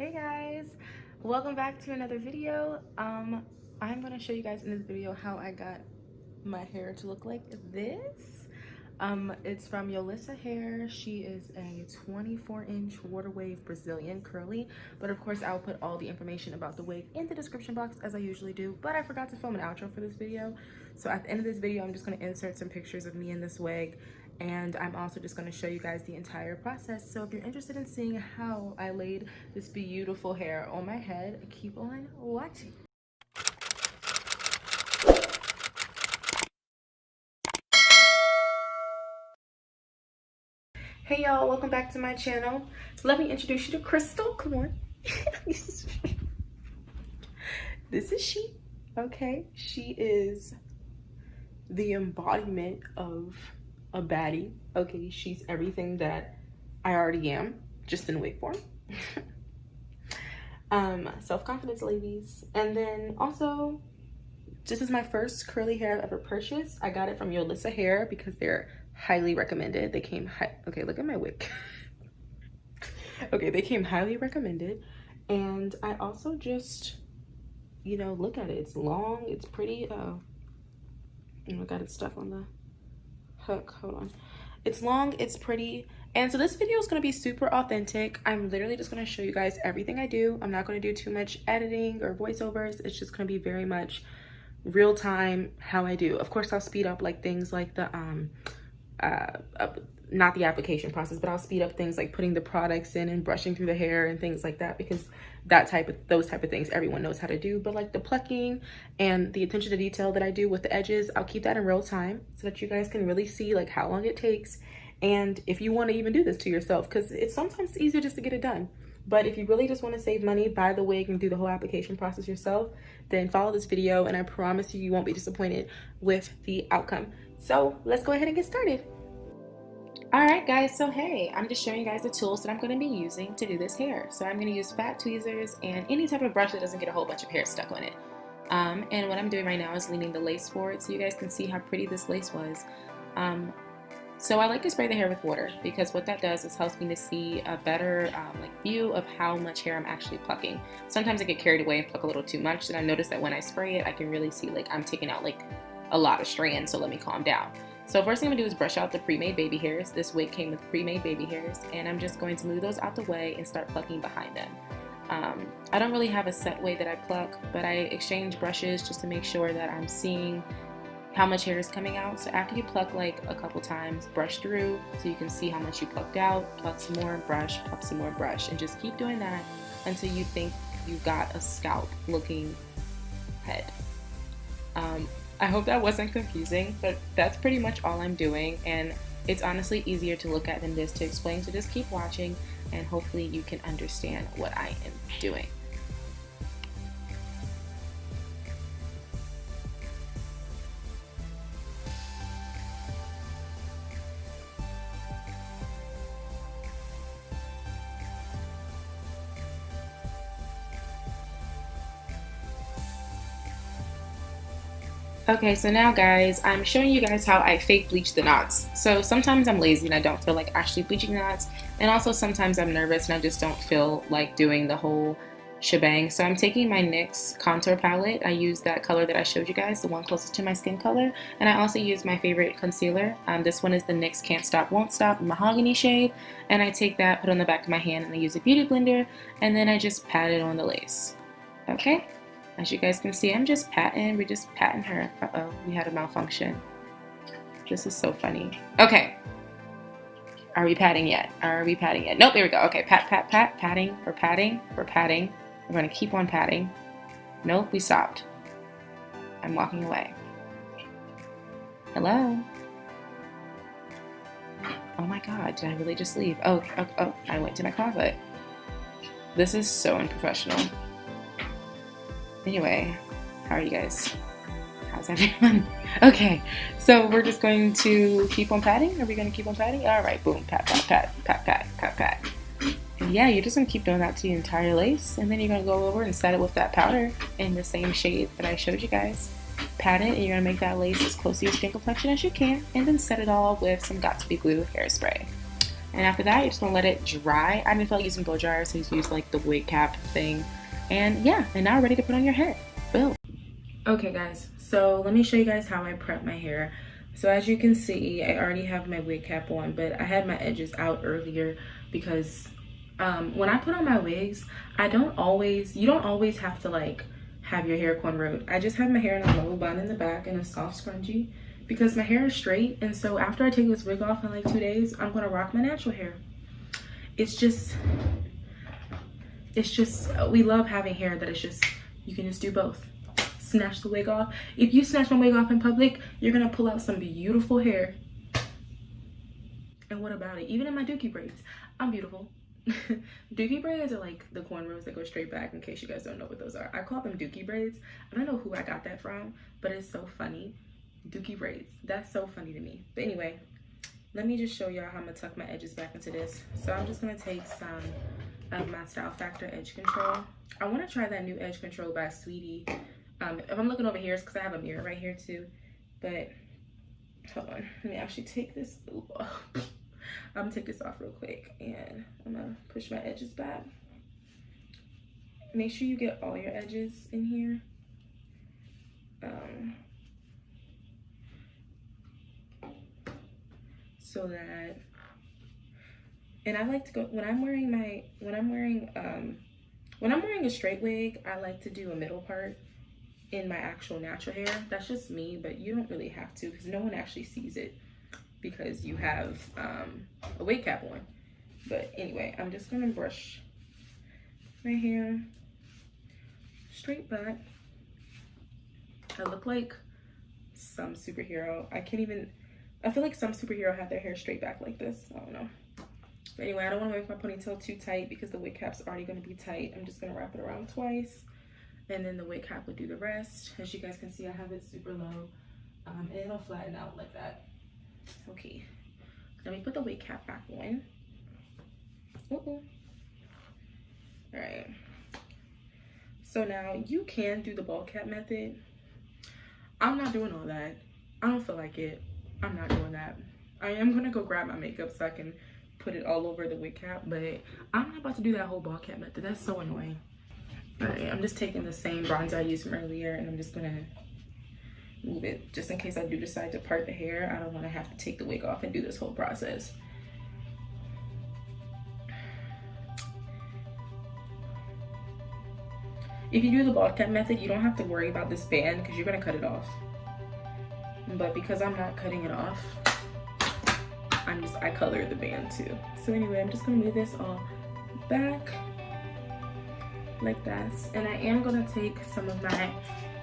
Hey guys, welcome back to another video. I'm going to show you guys in this video how I got my hair to look like this. It's from Yolissa hair. She is a 24-inch water wave Brazilian curly, but of course I'll put all the information about the wig in the description box as I usually do, but I forgot to film an outro for this video. So at the end of this video, I'm just going to insert some pictures of me in this wig, and I'm also just going to show you guys the entire process. So if you're interested in seeing how I laid this beautiful hair on my head, keep on watching. Hey y'all, welcome back to my channel. Let me introduce you to Crystal. Come on. This is she. Okay, she is the embodiment of a baddie. Okay, she's everything that I already am, just in wig form. Self-confidence, ladies. And then also, this is my first curly hair I've ever purchased. I got it from Yolissa hair because they're highly recommended. They came okay, look at my wig. Okay, they came highly recommended. And I also just, you know, look at it. It's long, it's pretty. Oh, I got it stuck on the hook. Hold on. It's long, it's pretty. And so this video is going to be super authentic. I'm literally just going to show you guys everything I do. I'm not going to do too much editing or voiceovers. It's just going to be very much real time how I do. Of course, I'll speed up like things like the not the application process, but I'll speed up things like putting the products in and brushing through the hair and things like that, because those type of things everyone knows how to do. But like the plucking and the attention to detail that I do with the edges, I'll keep that in real time so that you guys can really see like how long it takes, and if you want to even do this to yourself, because it's sometimes easier just to get it done. But if you really just want to save money, buy the wig and do the whole application process yourself, then follow this video and I promise you, you won't be disappointed with the outcome. So let's go ahead and get started. All right guys, so hey, I'm just showing you guys the tools that I'm going to be using to do this hair. So I'm going to use fat tweezers and any type of brush that doesn't get a whole bunch of hair stuck on it. And what I'm doing right now is leaning the lace forward so you guys can see how pretty this lace was. So I like to spray the hair with water because what that does is helps me to see a better like view of how much hair I'm actually plucking. Sometimes I get carried away and pluck a little too much, and I notice that when I spray it, I can really see like I'm taking out like a lot of strands, so let me calm down. So first thing I'm gonna do is brush out the pre-made baby hairs. This wig came with pre-made baby hairs, and I'm just going to move those out the way and start plucking behind them. I don't really have a set way that I pluck, but I exchange brushes just to make sure that I'm seeing how much hair is coming out. So after you pluck like a couple times, brush through so you can see how much you plucked out, pluck some more, brush, pluck some more, brush, and just keep doing that until you think you've got a scalp looking head. I hope that wasn't confusing, but that's pretty much all I'm doing, and it's honestly easier to look at than this to explain, so just keep watching and hopefully you can understand what I am doing. Okay, so now guys, I'm showing you guys how I fake bleach the knots. So sometimes I'm lazy and I don't feel like actually bleaching knots, and also sometimes I'm nervous and I just don't feel like doing the whole shebang. So I'm taking my NYX contour palette. I use that color that I showed you guys, the one closest to my skin color, and I also use my favorite concealer. This one is the NYX Can't Stop Won't Stop mahogany shade, and I take that, put it on the back of my hand, and I use a beauty blender, and then I just pat it on the lace. Okay? As you guys can see, I'm just patting. We're just patting her. Uh-oh, we had a malfunction. This is so funny. Okay. Are we patting yet? Are we patting yet? Nope, there we go. Okay, pat, pat, pat, patting. We're patting. We're patting. We're going to keep on patting. Nope, we stopped. I'm walking away. Hello? Oh my god, did I really just leave? Oh, I went to my closet. This is so unprofessional. Anyway, how are you guys? How's everyone? Okay, so we're just going to keep on patting. Are we going to keep on patting? All right, boom, pat, pat, pat, pat, pat, pat, pat. And yeah, you're just going to keep doing that to the entire lace, and then you're going to go over and set it with that powder in the same shade that I showed you guys. Pat it, and you're going to make that lace as close to your skin complexion as you can, and then set it all with some Got2b Glue hairspray. And after that, you're just gonna let it dry. I didn't feel like using blow dryer, so just use like the wig cap thing. And yeah, and now ready to put on your head. Boom. Okay guys, so let me show you guys how I prep my hair. So as you can see, I already have my wig cap on, but I had my edges out earlier because when I put on my wigs, you don't always have to like have your hair cornrowed. I just have my hair in a low bun in the back and a soft scrunchie because my hair is straight. And so after I take this wig off in like 2 days, I'm gonna rock my natural hair. It's just, we love having hair that is just, you can just do both. Snatch the wig off. If you snatch my wig off in public, you're gonna pull out some beautiful hair. And what about it? Even in my dookie braids, I'm beautiful. Dookie braids are like the cornrows that go straight back, in case you guys don't know what those are. I call them dookie braids. I don't know who I got that from, but it's so funny. Dookie braids, that's so funny to me. But anyway, let me just show y'all how I'm gonna tuck my edges back into this. So I'm just gonna take some of my Style Factor Edge Control. I want to try that new Edge Control by Sweetie. If I'm looking over here, it's because I have a mirror right here too. But hold on, let me actually take this. I'm gonna take this off real quick, and I'm gonna push my edges back. Make sure you get all your edges in here. So that, and I like to go when I'm wearing a straight wig, I like to do a middle part in my actual natural hair. That's just me, but you don't really have to because no one actually sees it because you have a wig cap on. But anyway, I'm just gonna brush my hair straight back. I look like some superhero. I feel like some superhero have their hair straight back like this. I don't know. But anyway, I don't want to make my ponytail too tight because the wig cap's already going to be tight. I'm just going to wrap it around twice, and then the wig cap will do the rest. As you guys can see, I have it super low, and it'll flatten out like that. Okay, let me put the wig cap back on. All right. So now you can do the ball cap method. I'm not doing all that. I don't feel like it. I'm not doing that. I am going to go grab my makeup so I can put it all over the wig cap, but I'm not about to do that whole ball cap method. That's so annoying. All right, I'm just taking the same bronzer I used from earlier, and I'm just gonna move it just in case I do decide to part the hair. I don't want to have to take the wig off and do this whole process. If you do the ball cap method, you don't have to worry about this band because you're gonna cut it off. But because I'm not cutting it off, I colored the band too. So anyway, I'm just gonna move this all back like that. And I am gonna take some of my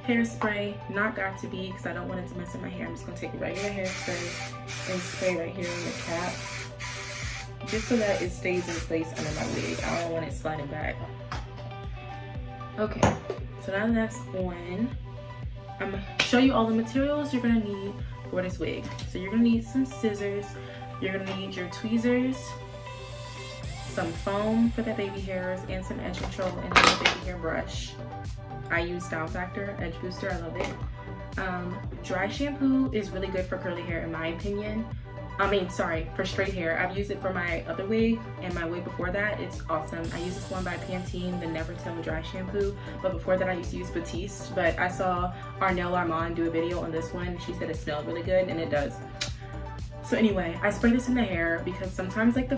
hairspray, not got to be because I don't want it to mess up my hair. I'm just gonna take regular hairspray and spray right here in the cap, just so that it stays in place under my wig. I don't want it sliding back. Okay, so now that's on, I'm gonna show you all the materials you're gonna need for this wig. So you're gonna need some scissors, you're gonna need your tweezers, some foam for the baby hairs, and some edge control, and then a baby hair brush. I use Style Factor Edge Booster, I love it. Dry shampoo is really good for curly hair in my opinion. For straight hair. I've used it for my other wig and my wig before that. It's awesome. I use this one by Pantene, the Never Tell Dry Shampoo. But before that, I used to use Batiste. But I saw Arnell Armand do a video on this one. She said it smelled really good, and it does. So anyway, I spray this in the hair because sometimes like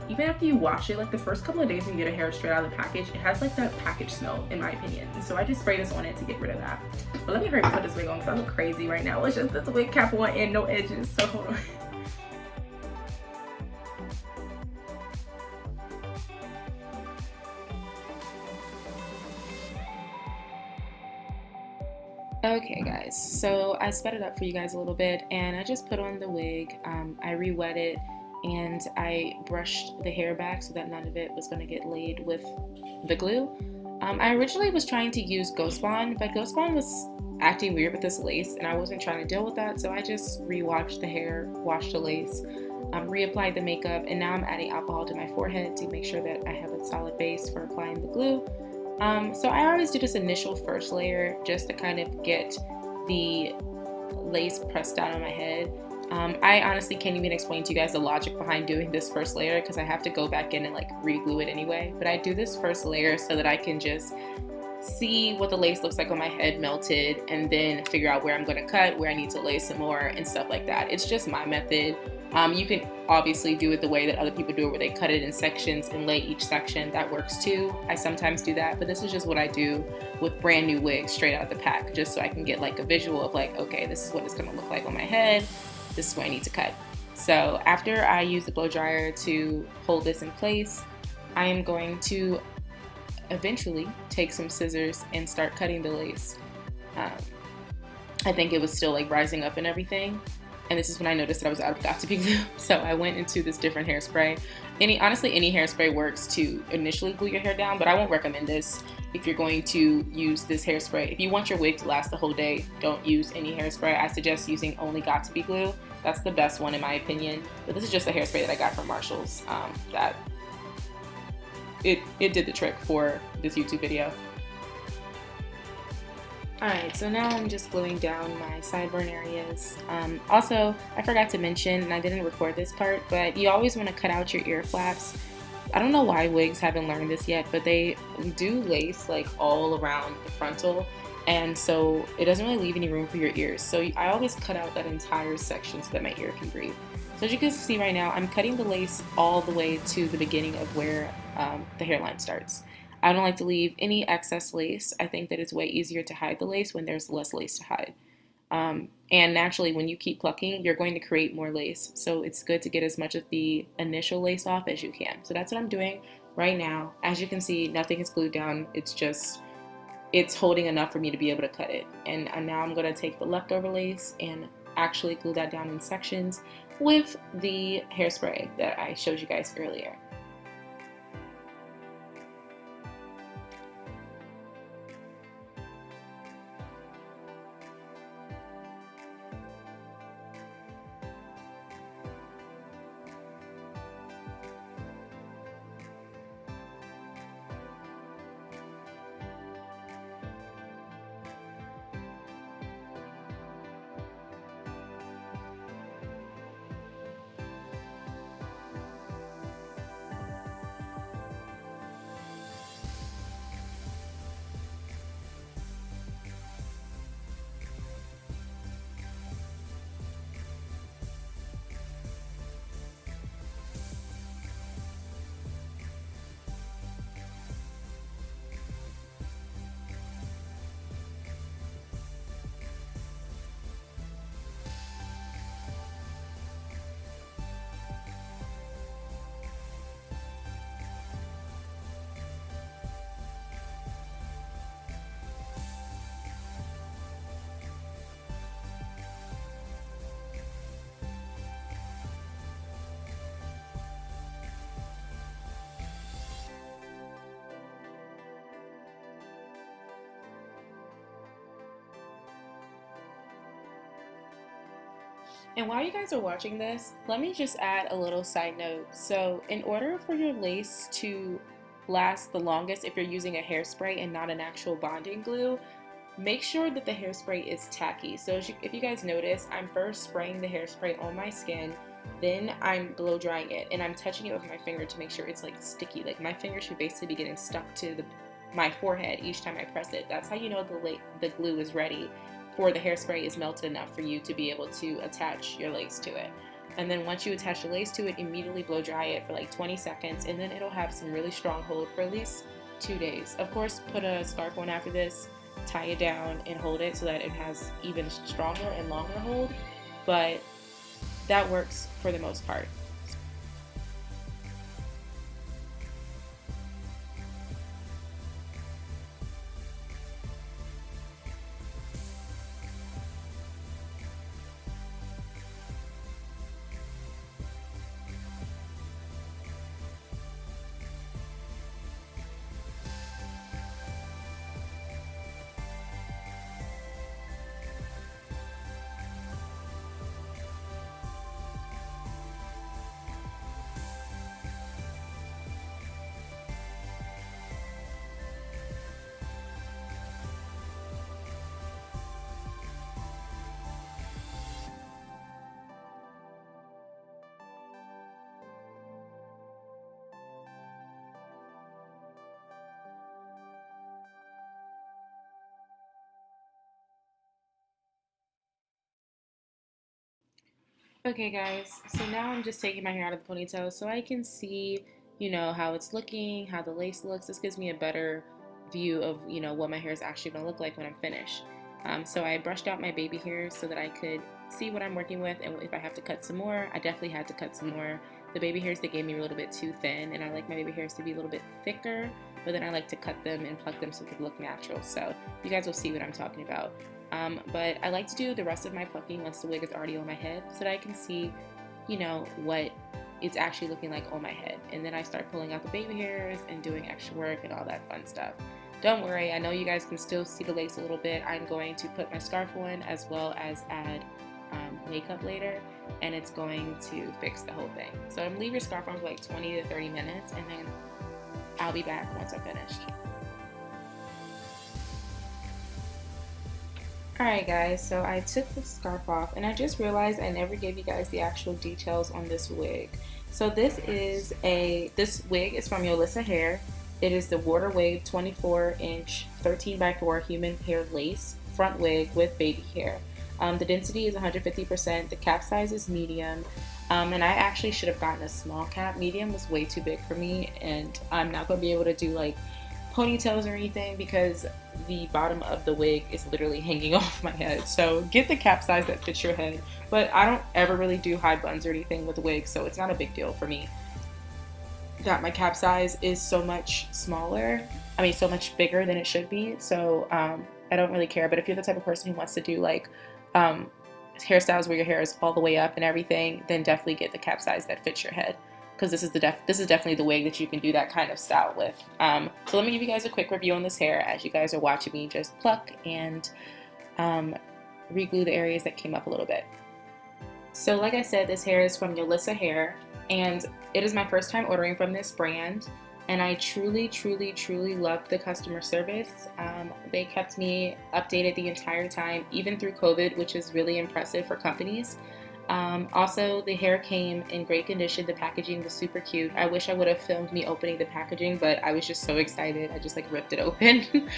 even after you wash it, like the first couple of days when you get a hair straight out of the package, it has like that package smell in my opinion. And so I just spray this on it to get rid of that. But let me hurry and put this wig on because I look crazy right now. It's just this wig cap on and no edges. So hold on. Okay guys, so I sped it up for you guys a little bit and I just put on the wig. I re-wet it and I brushed the hair back so that none of it was going to get laid with the glue. I originally was trying to use Ghost Bond, but Ghost Bond was acting weird with this lace and I wasn't trying to deal with that, so I just re-washed the hair, washed the lace, reapplied the makeup, and now I'm adding alcohol to my forehead to make sure that I have a solid base for applying the glue. So I always do this initial first layer just to kind of get the lace pressed down on my head. I honestly can't even explain to you guys the logic behind doing this first layer because I have to go back in and like re-glue it anyway. But I do this first layer so that I can just see what the lace looks like on my head melted and then figure out where I'm going to cut, where I need to lace some more and stuff like that. It's just my method. You can obviously do it the way that other people do it where they cut it in sections and lay each section. That works too. I sometimes do that, but this is just what I do with brand new wigs straight out of the pack, just so I can get like a visual of like, okay, this is what it's going to look like on my head. This is what I need to cut. So after I use the blow dryer to hold this in place, I am going to eventually take some scissors and start cutting the lace. I think it was still like rising up and everything. And this is when I noticed that I was out of Got2b glue. So I went into this different hairspray. Honestly, any hairspray works to initially glue your hair down, but I won't recommend this if you're going to use this hairspray. If you want your wig to last the whole day, don't use any hairspray. I suggest using only Got2b glue. That's the best one in my opinion. But this is just a hairspray that I got from Marshall's that it did the trick for this YouTube video. Alright, so now I'm just gluing down my sideburn areas. Also, I forgot to mention, and I didn't record this part, but you always want to cut out your ear flaps. I don't know why wigs haven't learned this yet, but they do lace like all around the frontal, and so it doesn't really leave any room for your ears. So I always cut out that entire section so that my ear can breathe. So as you can see right now, I'm cutting the lace all the way to the beginning of where the hairline starts. I don't like to leave any excess lace. I think that it's way easier to hide the lace when there's less lace to hide. And naturally, when you keep plucking, you're going to create more lace. So it's good to get as much of the initial lace off as you can. So that's what I'm doing right now. As you can see, nothing is glued down. It's holding enough for me to be able to cut it. And now I'm going to take the leftover lace and actually glue that down in sections with the hairspray that I showed you guys earlier. And while you guys are watching this, let me just add a little side note. So in order for your lace to last the longest, if you're using a hairspray and not an actual bonding glue, make sure that the hairspray is tacky. So if you guys notice, I'm first spraying the hairspray on my skin, then I'm blow drying it, and I'm touching it with my finger to make sure it's like sticky. Like my finger should basically be getting stuck to my forehead each time I press it. That's how you know the glue is ready, for the hairspray is melted enough for you to be able to attach your lace to it. And then once you attach the lace to it, immediately blow dry it for like 20 seconds, and then it'll have some really strong hold for at least 2 days. Of course, put a scarf on after this, tie it down and hold it so that it has even stronger and longer hold, but that works for the most part. Okay guys, so now I'm just taking my hair out of the ponytail so I can see, how it's looking, how the lace looks. This gives me a better view of, what my hair is actually going to look like when I'm finished. So I brushed out my baby hairs so that I could see what I'm working with, and if I have to cut some more, I definitely had to cut some more. The baby hairs, they gave me a little bit too thin, and I like my baby hairs to be a little bit thicker, but then I like to cut them and pluck them so they look natural. So you guys will see what I'm talking about. But I like to do the rest of my plucking once the wig is already on my head so that I can see, what it's actually looking like on my head. And then I start pulling out the baby hairs and doing extra work and all that fun stuff. Don't worry, I know you guys can still see the lace a little bit. I'm going to put my scarf on as well as add makeup later, and it's going to fix the whole thing. So I'm gonna leave your scarf on for like 20 to 30 minutes, and then I'll be back once I'm finished. Alright guys, so I took the scarf off and I just realized I never gave you guys the actual details on this wig. So this wig is from Yolissa Hair. It is the Water Wave 24-inch 13x4 human hair lace front wig with baby hair. The density is 150%, the cap size is medium, and I actually should have gotten a small cap. Medium was way too big for me, and I'm not going to be able to do like ponytails or anything because the bottom of the wig is literally hanging off my head. So get the cap size that fits your head, but I don't ever really do high buns or anything with the wig, so it's not a big deal for me that my cap size is so much so much bigger than it should be. So I don't really care. But if you're the type of person who wants to do like hairstyles where your hair is all the way up and everything, then definitely get the cap size that fits your head, because this is definitely the wig that you can do that kind of style with. So let me give you guys a quick review on this hair as you guys are watching me just pluck and re-glue the areas that came up a little bit. So like I said, this hair is from Yolissa Hair, and it is my first time ordering from this brand, and I truly loved the customer service. They kept me updated the entire time, even through COVID, which is really impressive for companies. Also, the hair came in great condition. The packaging was super cute. I wish I would have filmed me opening the packaging, but I was just so excited. I just like ripped it open.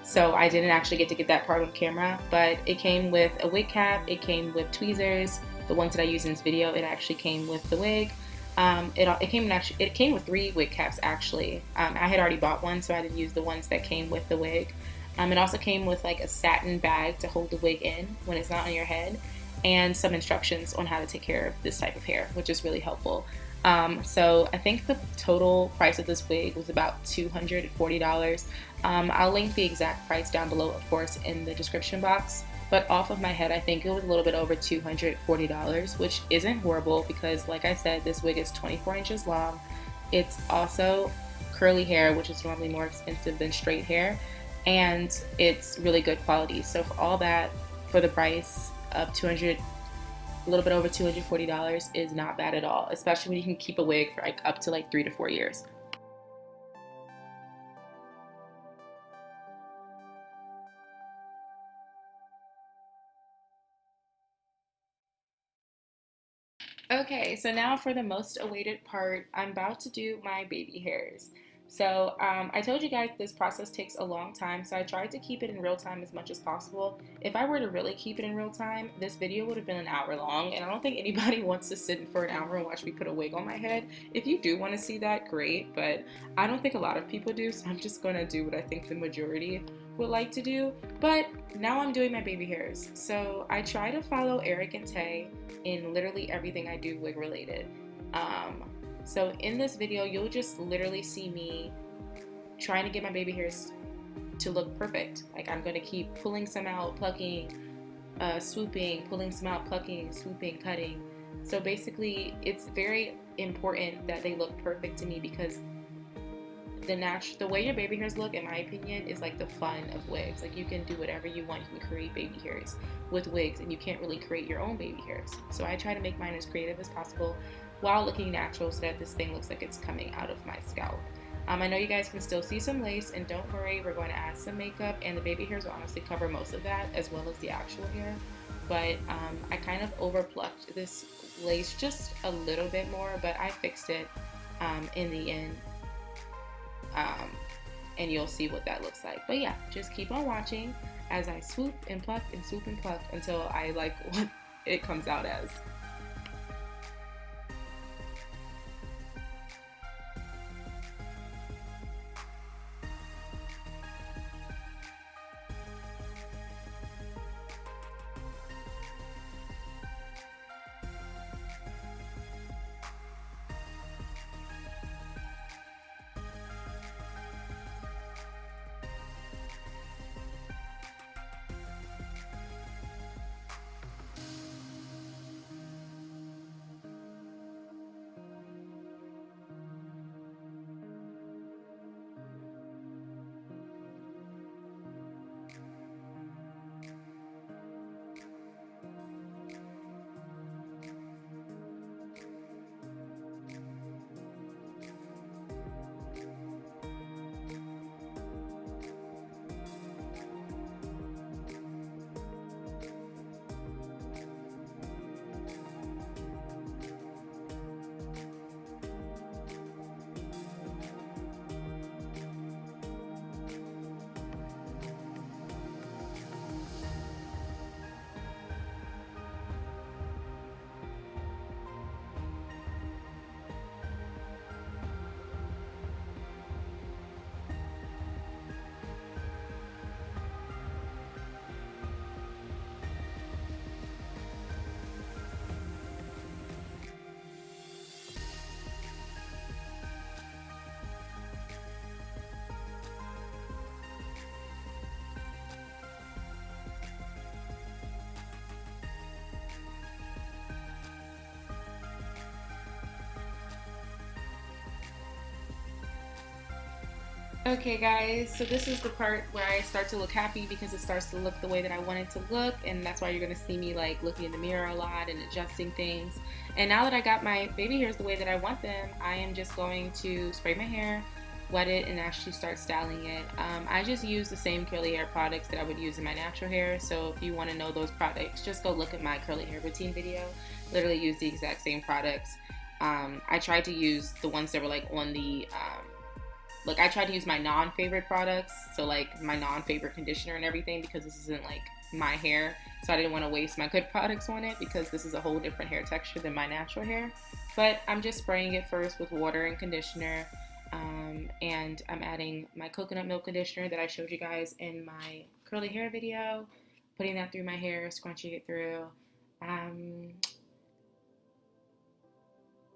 So I didn't actually get to get that part on camera, but it came with a wig cap. It came with tweezers. The ones that I used in this video, it actually came with the wig. It came with 3 wig caps actually. I had already bought one, so I didn't use the ones that came with the wig. It also came with like a satin bag to hold the wig in when it's not on your head, and some instructions on how to take care of this type of hair, which is really helpful. So I think the total price of this wig was about $240. I'll link the exact price down below, of course, in the description box. But off of my head, I think it was a little bit over $240, which isn't horrible because, like I said, this wig is 24 inches long. It's also curly hair, which is normally more expensive than straight hair, and it's really good quality. So for all that, for the price of a little bit over $240 is not bad at all, especially when you can keep a wig for like up to like 3 to 4 years. Okay, so now for the most awaited part, I'm about to do my baby hairs. So I told you guys this process takes a long time, so I tried to keep it in real time as much as possible. If I were to really keep it in real time, this video would have been an hour long, and I don't think anybody wants to sit for an hour and watch me put a wig on my head. If you do want to see that, great, but I don't think a lot of people do, so I'm just going to do what I think the majority would like to do. But now I'm doing my baby hairs. So I try to follow Eric and Tay in literally everything I do wig related. So in this video, you'll just literally see me trying to get my baby hairs to look perfect. Like I'm gonna keep pulling some out, plucking, swooping, pulling some out, plucking, swooping, cutting. So basically, it's very important that they look perfect to me because the way your baby hairs look, in my opinion, is like the fun of wigs. Like you can do whatever you want. You can create baby hairs with wigs, and you can't really create your own baby hairs. So I try to make mine as creative as possible while looking natural so that this thing looks like it's coming out of my scalp. I know you guys can still see some lace, and don't worry, we're going to add some makeup, and the baby hairs will honestly cover most of that as well as the actual hair. But I kind of over plucked this lace just a little bit more, but I fixed it in the end. And you'll see what that looks like. But yeah, just keep on watching as I swoop and pluck and swoop and pluck until I like it comes out as. Okay guys, so this is the part where I start to look happy because it starts to look the way that I want it to look, and that's why you're going to see me like looking in the mirror a lot and adjusting things. And now that I got my baby hairs the way that I want them, I am just going to spray my hair, wet it, and actually start styling it. I just use the same curly hair products that I would use in my natural hair, so if you want to know those products, just go look at my curly hair routine video. Literally use the exact same products. I tried to use the ones that were like on the I tried to use my non-favorite products, so like my non-favorite conditioner and everything, because this isn't like my hair, so I didn't want to waste my good products on it because this is a whole different hair texture than my natural hair. But I'm just spraying it first with water and conditioner, and I'm adding my coconut milk conditioner that I showed you guys in my curly hair video, putting that through my hair, scrunching it through.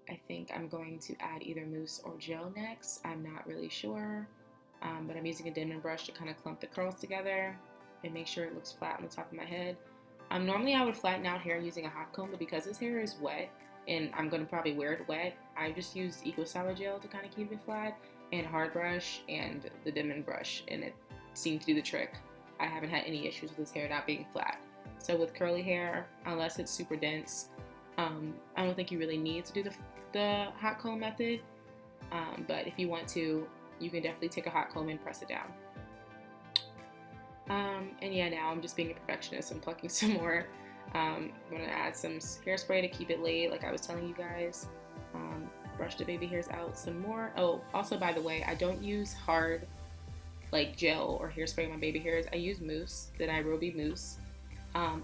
I think I'm going to add either mousse or gel next. I'm not really sure, but I'm using a Denman brush to kind of clump the curls together and make sure it looks flat on the top of my head. Normally I would flatten out hair using a hot comb, but because this hair is wet and I'm going to probably wear it wet, I just use Eco Styler gel to kind of keep it flat, and hard brush and the Denman brush, and it seemed to do the trick. I haven't had any issues with this hair not being flat. So with curly hair, unless it's super dense, I don't think you really need to do the hot comb method, but if you want to, you can definitely take a hot comb and press it down. And yeah, now I'm just being a perfectionist and plucking some more. I'm going to add some hairspray to keep it laid, like I was telling you guys. Brush the baby hairs out some more. Oh, also by the way, I don't use hard like gel or hairspray on my baby hairs. I use mousse, the Nairobi mousse,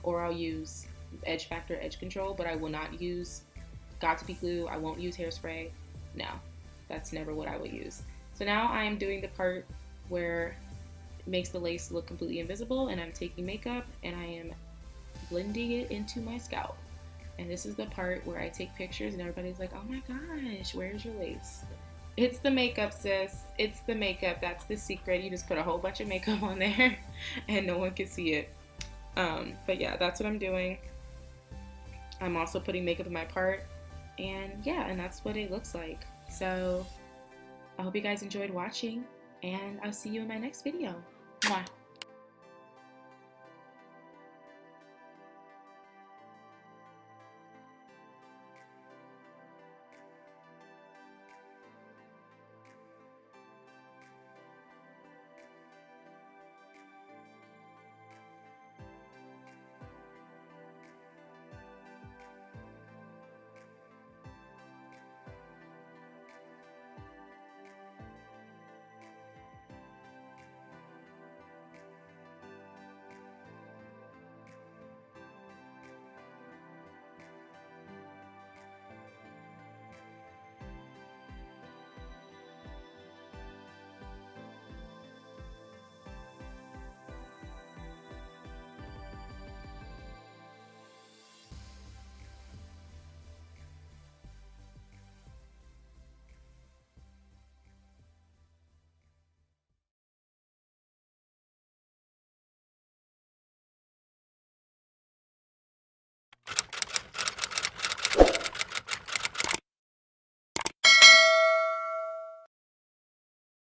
or I'll use Edge Factor Edge Control, but I will not use Got2b glue. I won't use hairspray. No, that's never what I will use. So now I am doing the part where it makes the lace look completely invisible, and I'm taking makeup and I am blending it into my scalp. And this is the part where I take pictures and everybody's like, oh my gosh, where's your lace? It's the makeup, sis. It's the makeup. That's the secret. You just put a whole bunch of makeup on there and no one can see it. But yeah, that's what I'm doing. I'm also putting makeup in my part, and yeah, and that's what it looks like. So I hope you guys enjoyed watching, and I'll see you in my next video. Mwah.